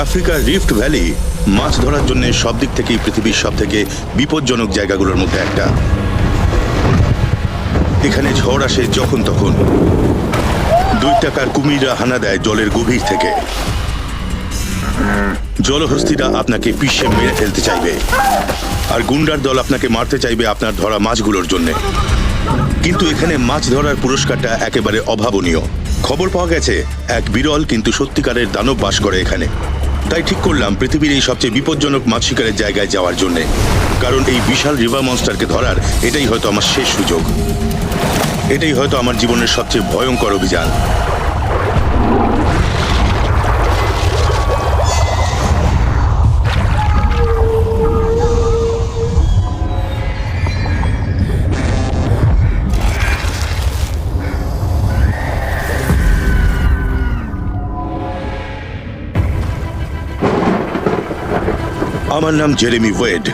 আফ্রিকার rift valley মাছ ধরার জন্য সব দিক থেকেই পৃথিবীর সব থেকে বিপজ্জনক জায়গাগুলোর মধ্যে একটা। এখানে ঝড় আসে যখন তখন। দৈত্যাকার কুমিররা হানা দেয় জলের গভীর থেকে। জলহস্তিরা আপনাকে পিষে মেরে ফেলতে চাইবে, আর গুন্ডার দল আপনাকে মারতে চাইবে আপনার ধরা মাছগুলোর জন্য। কিন্তু এখানে মাছ ধরার পুরস্কারটা একেবারে অভাবনীয়। খবর পাওয়া গেছে এক বিরল কিন্তু সত্যিকারের দানব বাস করে এখানে। তাই ঠিক করলাম পৃথিবীর এই সবচেয়ে বিপজ্জনক মাছ শিকারের জায়গায় যাওয়ার জন্যে, কারণ এই বিশাল রিভার মনস্টারকে ধরার এটাই হয়তো আমার শেষ সুযোগ। এটাই হয়তো আমার জীবনের সবচেয়ে ভয়ঙ্কর অভিযান। আমার নাম জেরেমি ওয়েড।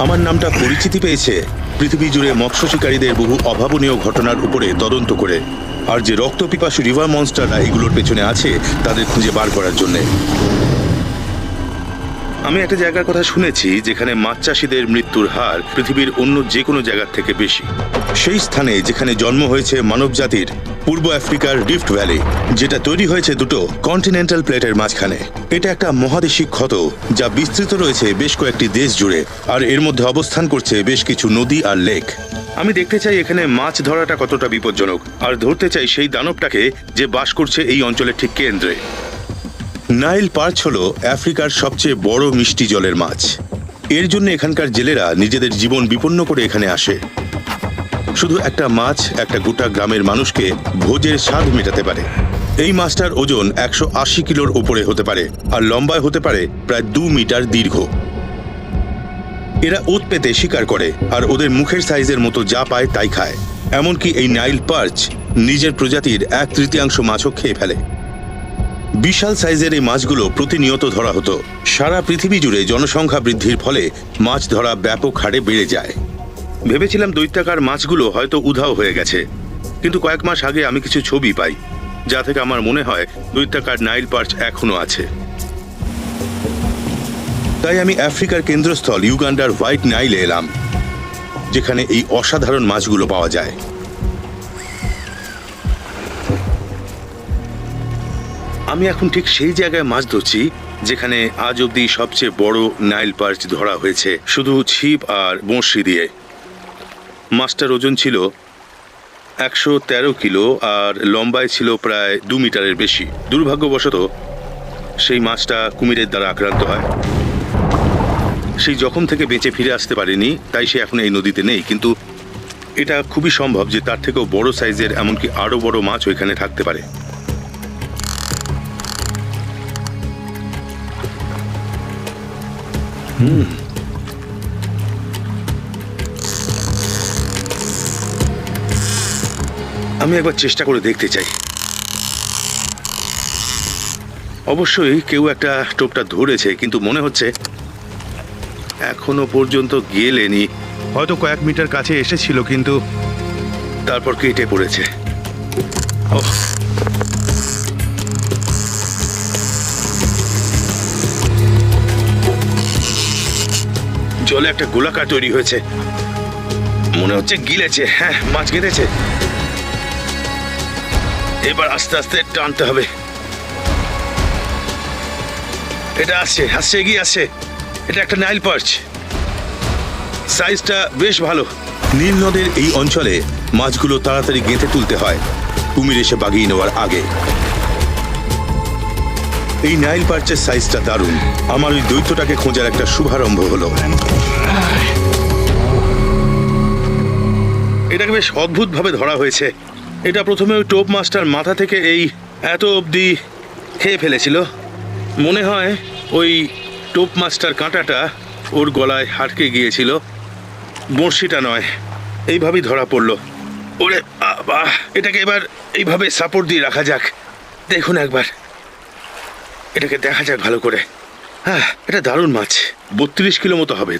আমার নামটা পরিচিতি পেয়েছে পৃথিবী জুড়ে মৎস্য শিকারীদের বহু অভাবনীয় ঘটনার উপরে তদন্ত করে, আর যে রক্তপিপাসু রিভার মনস্টাররা এগুলোর পেছনে আছে তাদের খুঁজে বার করার জন্যে। আমি একটা জায়গার কথা শুনেছি যেখানে মাছ চাষীদের মৃত্যুর হার পৃথিবীর অন্য যে কোনো জায়গার থেকে বেশি। সেই স্থানে যেখানে জন্ম হয়েছে মানব জাতির, পূর্ব আফ্রিকার রিফট ভ্যালি, যেটা তৈরি হয়েছে দুটো কন্টিনেন্টাল প্লেটের মাঝখানে। এটা একটা মহাদেশিক ক্ষত যা বিস্তৃত রয়েছে বেশ কয়েকটি দেশ জুড়ে, আর এর মধ্যে অবস্থান করছে বেশ কিছু নদী আর লেক। আমি দেখতে চাই এখানে মাছ ধরাটা কতটা বিপজ্জনক, আর ধরতে চাই সেই দানবটাকে যে বাস করছে এই অঞ্চলের ঠিক কেন্দ্রে। নাইল পার্চ হলো আফ্রিকার সবচেয়ে বড় মিষ্টি জলের মাছ। এর জন্য এখানকার জেলেরা নিজেদের জীবন বিপন্ন করে এখানে আসে। শুধু একটা মাছ একটা গোটা গ্রামের মানুষকে ভোজের স্বাদ মেটাতে পারে। এই মাছটার ওজন 180 কিলোর উপরে হতে পারে, আর লম্বায় হতে পারে প্রায় 2 মিটার দীর্ঘ। এরা ওত পেতে শিকার করে, আর ওদের মুখের সাইজের মতো যা পায় তাই খায়। এমনকি এই নাইল পার্চ নিজের প্রজাতির 1/3 মাছও খেয়ে ফেলে। বিশাল সাইজের এই মাছগুলো প্রতিনিয়ত ধরা হতো। সারা পৃথিবী জুড়ে জনসংখ্যা বৃদ্ধির ফলে মাছ ধরা ব্যাপক হারে বেড়ে যায়। ভেবেছিলাম দৈত্যাকার মাছগুলো হয়তো উধাও হয়ে গেছে, কিন্তু কয়েক মাস আগে আমি কিছু ছবি পাই যা থেকে আমার মনে হয় দৈত্যাকার নাইল পার্চ এখনো আছে। তাই আমি আফ্রিকার কেন্দ্রস্থল ইউগান্ডার হোয়াইট নাইলে এলাম, যেখানে এই অসাধারণ মাছগুলো পাওয়া যায়। আমি এখন ঠিক সেই জায়গায় মাছ ধরছি যেখানে আজ অব্দি সবচেয়ে বড় নাইল পার্চ ধরা হয়েছে, শুধু ছিপ আর বঁড়শি দিয়ে। মাছটার ওজন ছিল 113 কিলো, আর লম্বায় ছিল প্রায় 2 মিটারের বেশি। দুর্ভাগ্যবশত সেই মাছটা কুমিরের দ্বারা আক্রান্ত হয়। সেই জখম থেকে বেঁচে ফিরে আসতে পারেনি, তাই সে এখন এই নদীতে নেই। কিন্তু এটা খুবই সম্ভব যে তার থেকেও বড় সাইজের, এমনকি আরো বড় মাছ ওইখানে থাকতে পারে। আমি একবার চেষ্টা করে দেখতে চাই। অবশ্যই কেউ একটা টোপটা ধরেছে, কিন্তু মনে হচ্ছে এখনো পর্যন্ত গেলেনি। হয়তো কয়েক মিটার কাছে এসেছিল, কিন্তু তারপর কেটে পড়েছে। জলে একটা গোলাকার তৈরি হয়েছে, মনে হচ্ছে গিলেছে। হ্যাঁ, মাছ গেঁথেছে। এবার আস্তে আস্তে টানতে হবে। এটা আসছে, এগিয়ে আসছে। এটা একটা নাইল পার্চ, সাইজটা বেশ ভালো। নীল নদের এই অঞ্চলে মাছগুলো তাড়াতাড়ি গেঁথে তুলতে হয় কুমির এসে বাগিয়ে নেওয়ার আগে। এই নাইল পার্চের সাইজটা দারুণ। আমার ওই দৈত্যটাকে খোঁজার একটা শুভারম্ভ হলো। এটাকে বেশ অদ্ভুত ভাবে ধরা হয়েছে। এটা প্রথমে ওই টোপ মাছটার মাথা থেকে এই এত অবধি খেয়ে ফেলেছিল। মনে হয় ওই টোপ মাছটার কাঁটাটা ওর গলায় হাটকে গিয়েছিল, বড়শিটা নয়। এইভাবেই ধরা পড়লো। ওরে বাবা, এটাকে এবার এইভাবে সাপোর্ট দিয়ে রাখা যাক। দেখুন একবার, এটাকে দেখা যাক ভালো করে। হ্যাঁ, এটা দারুণ মাছ। 32 কিলো মতো হবে।